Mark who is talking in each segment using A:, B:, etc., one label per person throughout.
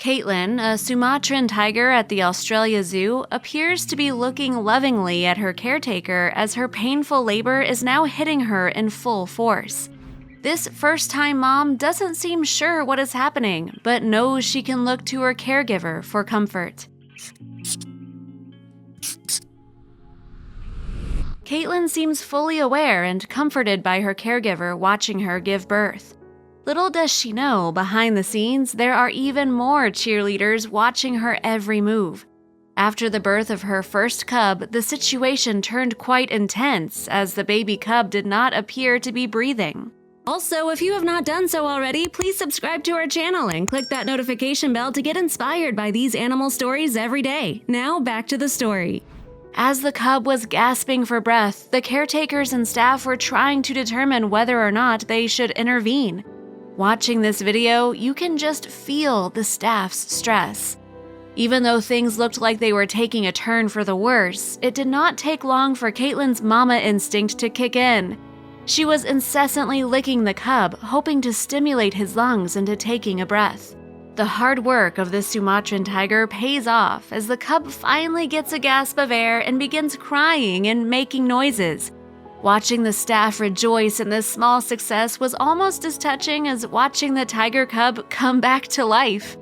A: Kaitlyn, a Sumatran tiger at the Australia Zoo, appears to be looking lovingly at her caretaker as her painful labor is now hitting her in full force. This first-time mom doesn't seem sure what is happening, but knows she can look to her caregiver for comfort. Kaitlyn seems fully aware and comforted by her caregiver watching her give birth. Little does she know, behind the scenes, there are even more cheerleaders watching her every move. After the birth of her first cub, the situation turned quite intense as the baby cub did not appear to be breathing. Also, if you have not done so already, please subscribe to our channel and click that notification bell to get inspired by these animal stories every day. Now, back to the story. As the cub was gasping for breath, the caretakers and staff were trying to determine whether or not they should intervene. Watching this video, you can just feel the staff's stress. Even though things looked like they were taking a turn for the worse, it did not take long for Kaitlyn's mama instinct to kick in. She was incessantly licking the cub, hoping to stimulate his lungs into taking a breath. The hard work of this Sumatran tiger pays off as the cub finally gets a gasp of air and begins crying and making noises. Watching the staff rejoice in this small success was almost as touching as watching the tiger cub come back to life.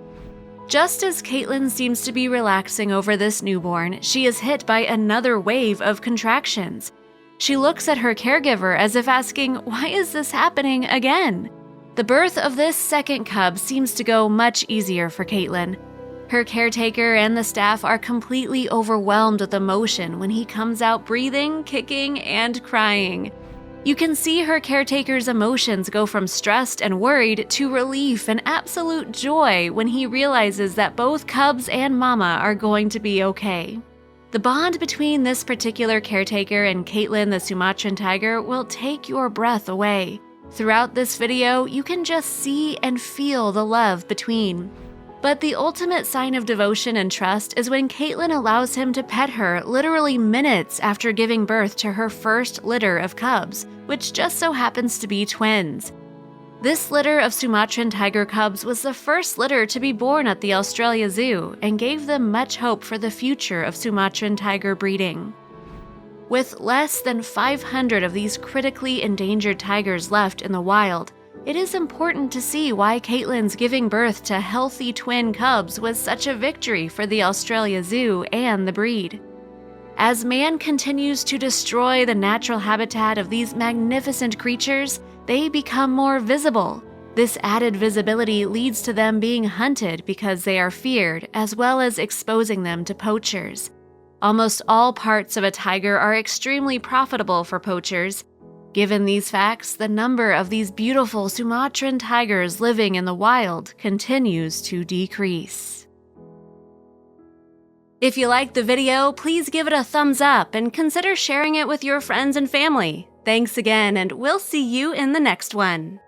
A: Just as Kaitlyn seems to be relaxing over this newborn, she is hit by another wave of contractions. She looks at her caregiver as if asking, "Why is this happening again?" The birth of this second cub seems to go much easier for Kaitlyn. Her caretaker and the staff are completely overwhelmed with emotion when he comes out breathing, kicking, and crying. You can see her caretaker's emotions go from stressed and worried to relief and absolute joy when he realizes that both cubs and mama are going to be okay. The bond between this particular caretaker and Kaitlyn the Sumatran tiger will take your breath away. Throughout this video, you can just see and feel the love between. But the ultimate sign of devotion and trust is when Kaitlyn allows him to pet her literally minutes after giving birth to her first litter of cubs, which just so happens to be twins. This litter of Sumatran tiger cubs was the first litter to be born at the Australia Zoo and gave them much hope for the future of Sumatran tiger breeding. With less than 500 of these critically endangered tigers left in the wild, it is important to see why Kaitlyn's giving birth to healthy twin cubs was such a victory for the Australia Zoo and the breed. As man continues to destroy the natural habitat of these magnificent creatures, they become more visible. This added visibility leads to them being hunted because they are feared, as well as exposing them to poachers. Almost all parts of a tiger are extremely profitable for poachers. Given these facts, the number of these beautiful Sumatran tigers living in the wild continues to decrease. If you liked the video, please give it a thumbs up and consider sharing it with your friends and family. Thanks again, and we'll see you in the next one.